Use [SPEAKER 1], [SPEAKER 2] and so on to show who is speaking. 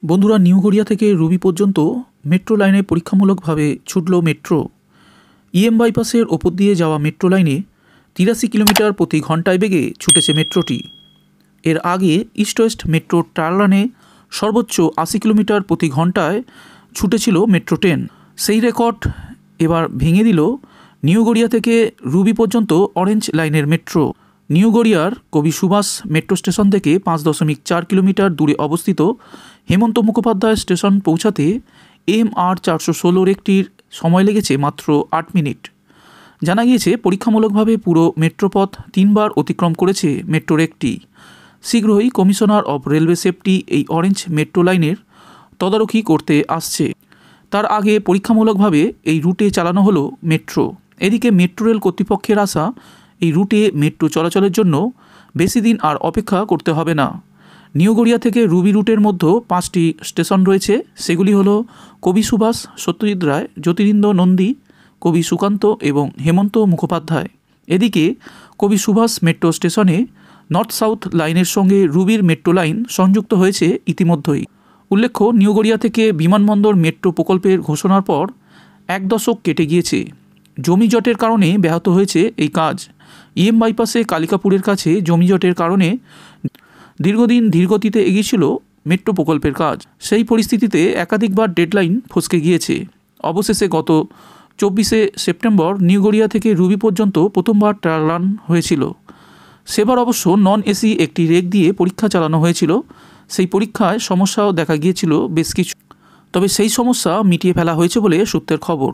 [SPEAKER 1] বন্ধুরা, নিউ গড়িয়া থেকে রুবি পর্যন্ত মেট্রো লাইনে পরীক্ষামূলকভাবে ছুটল মেট্রো। বাইপাসের ওপর দিয়ে যাওয়া মেট্রো লাইনে 83 কিলোমিটার প্রতি ঘন্টায় বেগে ছুটেছে মেট্রোটি। এর আগে ইস্ট ওয়েস্ট মেট্রো ট্রায়াল রানে সর্বোচ্চ 80 কিলোমিটার প্রতি ঘন্টায় ছুটেছিল মেট্রো ট্রেন। সেই রেকর্ড এবার ভেঙে দিল নিউ গড়িয়া থেকে রুবি পর্যন্ত অরেঞ্জ লাইনের মেট্রো। নিউ গড়িয়ার কবি সুভাষ মেট্রো স্টেশন থেকে 5.4 কিলোমিটার দূরে অবস্থিত হেমন্ত মুখোপাধ্যায় স্টেশন পৌঁছাতে MR 416 একটির সময় লেগেছে মাত্র 8 মিনিট। জানা গিয়েছে, পরীক্ষামূলকভাবে পুরো মেট্রোপথ 3 বার অতিক্রম করেছে মেট্রোর একটি। শীঘ্রই কমিশনার অব রেলওয়ে সেফটি এই অরেঞ্জ মেট্রো লাইনের তদারকি করতে আসছে। তার আগে পরীক্ষামূলকভাবে এই রুটে চালানো হলো মেট্রো। এদিকে মেট্রো রেল কর্তৃপক্ষের আশা, এই রুটে মেট্রো চলাচলের জন্য বেশি দিন আর অপেক্ষা করতে হবে না। নিউ গড়িয়া থেকে রুবি রুটের মধ্যে 5টি স্টেশন রয়েছে। সেগুলি হলো কবি সুভাষ, সত্যজিৎ রায়, জ্যোতিরিন্দ্র নন্দী, কবি সুকান্ত এবং হেমন্ত মুখোপাধ্যায়। এদিকে কবি সুভাষ মেট্রো স্টেশনে নর্থ সাউথ লাইনের সঙ্গে রুবির মেট্রো লাইন সংযুক্ত হয়েছে ইতিমধ্যেই। উল্লেখ্য, নিউ গড়িয়া থেকে বিমানবন্দর মেট্রো প্রকল্পের ঘোষণার পর 1 দশক কেটে গিয়েছে। জমি জটের কারণে ব্যাহত হয়েছে এই কাজ। বাইপাসে কালিকাপুরের কাছে জমি জটের কারণে দীর্ঘদিন ধীরগতিতে এগিয়েছিল মেট্রো প্রকল্পের কাজ। সেই পরিস্থিতিতে একাধিকবার ডেডলাইন ফসকে গিয়েছে। অবশেষে গত 24শে সেপ্টেম্বর নিউ গড়িয়া থেকে রুবি পর্যন্ত প্রথমবার ট্রায়াল রান হয়েছিল। সেবার অবশ্য নন এসি একটি রেক দিয়ে পরীক্ষা চালানো হয়েছিল। সেই পরীক্ষায় সমস্যাও দেখা গিয়েছিল বেশ কিছু, তবে সেই সমস্যা মিটিয়ে ফেলা হয়েছে বলে সূত্রের খবর।